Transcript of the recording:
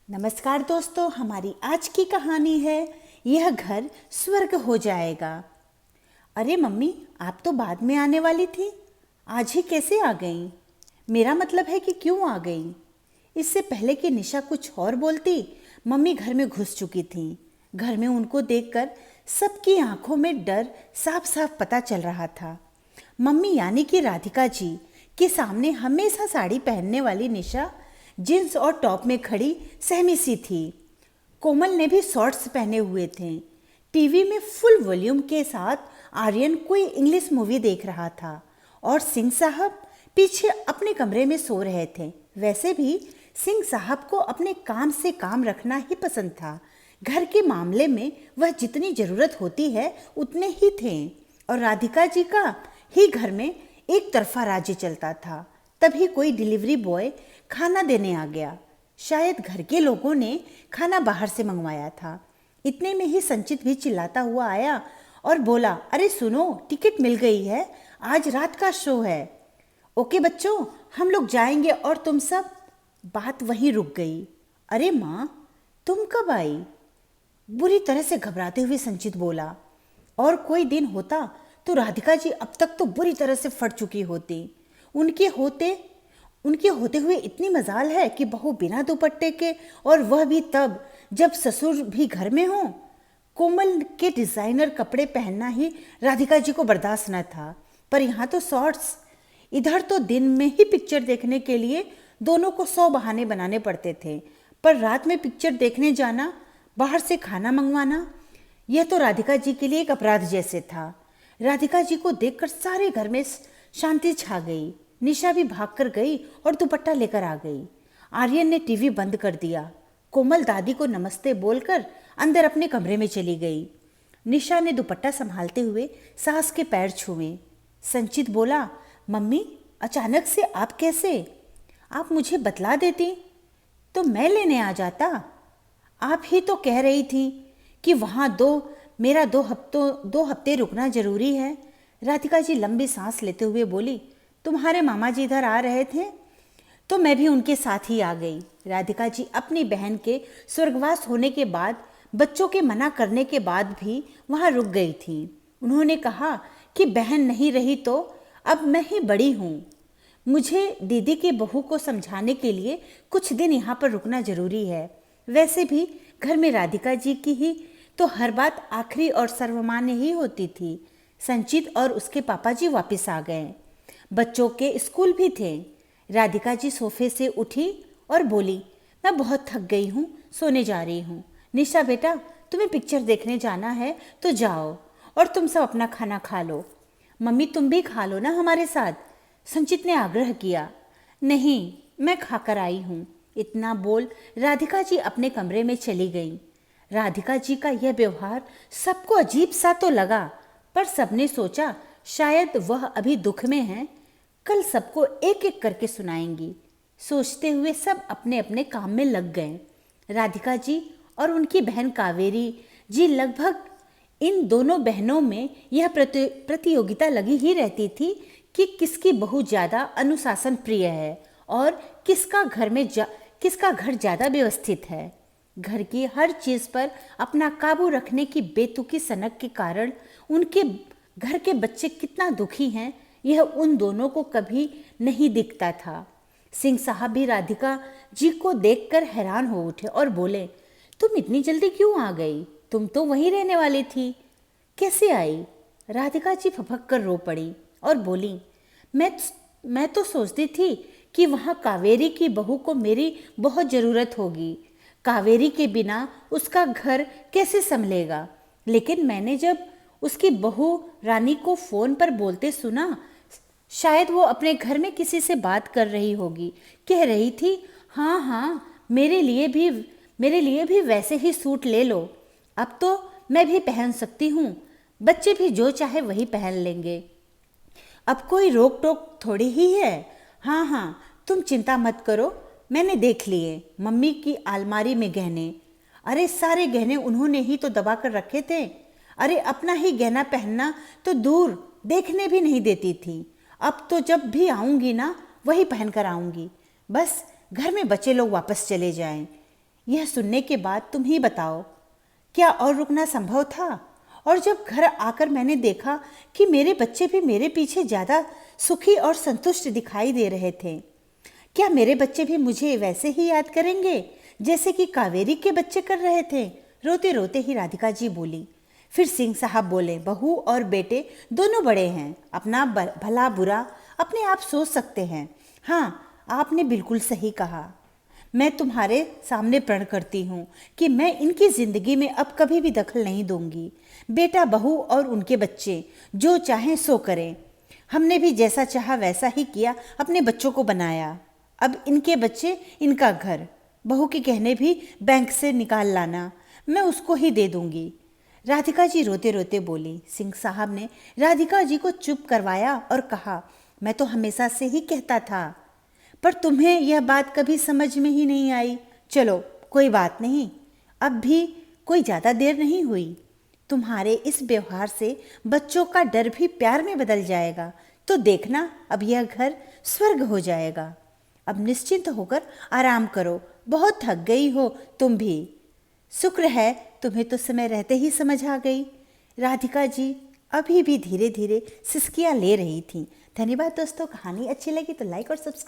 नमस्कार दोस्तों, हमारी आज की कहानी है यह घर स्वर्ग हो जाएगा। अरे मम्मी, आप तो बाद में आने वाली थी, आज ही कैसे आ गई? मेरा मतलब है कि क्यों आ गई? इससे पहले कि निशा कुछ और बोलती, मम्मी घर में घुस चुकी थी। घर में उनको देखकर सबकी आंखों में डर साफ साफ पता चल रहा था। मम्मी यानी कि राधिका जी के सामने हमेशा साड़ी पहनने वाली निशा जींस और टॉप में खड़ी सहमी सी थी। कोमल ने भी शॉर्ट्स पहने हुए थे। टीवी में फुल वॉल्यूम के साथ आर्यन कोई इंग्लिश मूवी देख रहा था और सिंह साहब पीछे अपने कमरे में सो रहे थे। वैसे भी सिंह साहब को अपने काम से काम रखना ही पसंद था। घर के मामले में वह जितनी ज़रूरत होती है उतने ही थे और राधिका जी का ही घर में एक तरफा राज्य चलता था। तभी कोई डिलीवरी बॉय खाना देने आ गया। शायद घर के लोगों ने खाना बाहर से मंगवाया था। इतने में ही संचित भी चिल्लाता हुआ आया और बोला, अरे सुनो, टिकट मिल गई है, आज रात का शो है। ओके बच्चों, हम लोग जाएंगे और तुम सब। बात वहीं रुक गई। अरे माँ, तुम कब आई? बुरी तरह से घबराते हुए संचित बोला। और कोई दिन होता तो राधिका जी अब तक तो बुरी तरह से फट चुकी होती। उनके होते हुए इतनी मजाल है कि बहू बिना दुपट्टे के, और वह भी तब जब ससुर भी घर में हो। कोमल के डिज़ाइनर कपड़े पहनना ही राधिका जी को बर्दाश्त न था, पर यहाँ तो शॉर्ट्स। इधर तो दिन में ही पिक्चर देखने के लिए दोनों को 100 बहाने बनाने पड़ते थे, पर रात में पिक्चर देखने जाना, बाहर से खाना मंगवाना, यह तो राधिका जी के लिए एक अपराध जैसे था। राधिका जी को देखकर सारे घर में शांति छा गई। निशा भी भागकर गई और दुपट्टा लेकर आ गई। आर्यन ने टीवी बंद कर दिया। कोमल दादी को नमस्ते बोलकर अंदर अपने कमरे में चली गई। निशा ने दुपट्टा संभालते हुए सास के पैर छुए। संचित बोला, मम्मी अचानक से आप कैसे? आप मुझे बतला देती तो मैं लेने आ जाता। आप ही तो कह रही थी कि वहाँ मेरा 2 हफ्ते रुकना जरूरी है। राधिका जी लंबी सांस लेते हुए बोली, तुम्हारे मामा जी इधर आ रहे थे तो मैं भी उनके साथ ही आ गई। राधिका जी अपनी बहन के स्वर्गवास होने के बाद, बच्चों के मना करने के बाद भी वहाँ रुक गई थी। उन्होंने कहा कि बहन नहीं रही तो अब मैं ही बड़ी हूँ, मुझे दीदी की बहू को समझाने के लिए कुछ दिन यहाँ पर रुकना जरूरी है। वैसे भी घर में राधिका जी की ही तो हर बात आखिरी और सर्वमान्य ही होती थी। संचित और उसके पापा जी वापस आ गए। बच्चों के स्कूल भी थे। राधिका जी सोफे से उठी और बोली, मैं बहुत थक गई हूँ, सोने जा रही हूँ। निशा बेटा, तुम्हें पिक्चर देखने जाना है तो जाओ, और तुम सब अपना खाना खा लो। मम्मी तुम भी खा लो ना हमारे साथ, संचित ने आग्रह किया। नहीं, मैं खाकर आई हूँ। इतना बोल राधिका जी अपने कमरे में चली गई। राधिका जी का यह व्यवहार सबको अजीब सा तो लगा, पर सबने सोचा शायद वह अभी दुख में है, कल सबको एक एक करके सुनाएंगी। सोचते हुए सब अपने अपने काम में लग गए। राधिका जी और उनकी बहन कावेरी जी, लगभग इन दोनों बहनों में यह प्रतियोगिता लगी ही रहती थी कि किसकी बहू ज़्यादा अनुशासन प्रिय है और किसका घर ज़्यादा व्यवस्थित है। घर की हर चीज़ पर अपना काबू रखने की बेतुकी सनक के कारण उनके घर के बच्चे कितना दुखी हैं, यह उन दोनों को कभी नहीं दिखता था। सिंह साहब भी राधिका जी को देखकर हैरान हो उठे और बोले, तुम इतनी जल्दी क्यों आ गई? तुम तो वहीं रहने वाली थी, कैसे आई? राधिका जी फपक कर रो पड़ी और बोली, मैं तो सोचती थी कि वहाँ कावेरी की बहू को मेरी बहुत ज़रूरत होगी। कावेरी के बिना उसका घर कैसे संभलेगा? लेकिन मैंने जब उसकी बहू रानी को फ़ोन पर बोलते सुना, शायद वो अपने घर में किसी से बात कर रही होगी। कह रही थी, हाँ हाँ, मेरे लिए भी वैसे ही सूट ले लो, अब तो मैं भी पहन सकती हूँ, बच्चे भी जो चाहे वही पहन लेंगे, अब कोई रोक टोक थोड़ी ही है। हाँ हाँ, तुम चिंता मत करो, मैंने देख लिए मम्मी की अलमारी में गहने। अरे सारे गहने उन्होंने ही तो दबा कर रखे थे। अरे अपना ही गहना पहनना तो दूर, देखने भी नहीं देती थी। अब तो जब भी आऊँगी ना, वही पहन कर आऊँगी, बस घर में बच्चे लोग वापस चले जाएं। यह सुनने के बाद तुम ही बताओ, क्या और रुकना संभव था? और जब घर आकर मैंने देखा कि मेरे बच्चे भी मेरे पीछे ज़्यादा सुखी और संतुष्ट दिखाई दे रहे थे। क्या मेरे बच्चे भी मुझे वैसे ही याद करेंगे जैसे कि कावेरी के बच्चे कर रहे थे? रोते रोते ही राधिका जी बोली। फिर सिंह साहब बोले, बहू और बेटे दोनों बड़े हैं, अपना भला बुरा अपने आप सोच सकते हैं। हाँ, आपने बिल्कुल सही कहा। मैं तुम्हारे सामने प्रण करती हूँ कि मैं इनकी ज़िंदगी में अब कभी भी दखल नहीं दूंगी। बेटा बहू और उनके बच्चे जो चाहें सो करें। हमने भी जैसा चाहा वैसा ही किया, अपने बच्चों को बनाया। अब इनके बच्चे, इनका घर। बहू के गहने भी बैंक से निकाल लाना, मैं उसको ही दे दूंगी। राधिका जी रोते रोते बोली। सिंह साहब ने राधिका जी को चुप करवाया और कहा, मैं तो हमेशा से ही कहता था, पर तुम्हें यह बात कभी समझ में ही नहीं आई। चलो कोई बात नहीं, अब भी कोई ज़्यादा देर नहीं हुई। तुम्हारे इस व्यवहार से बच्चों का डर भी प्यार में बदल जाएगा, तो देखना अब यह घर स्वर्ग हो जाएगा। अब निश्चिंत होकर आराम करो, बहुत थक गई हो तुम भी। शुक्र है तुम्हें तो समय रहते ही समझ आ गई। राधिका जी अभी भी धीरे धीरे सिसकियाँ ले रही थीं। धन्यवाद दोस्तों, कहानी अच्छी लगी तो लाइक और सब्सक्राइब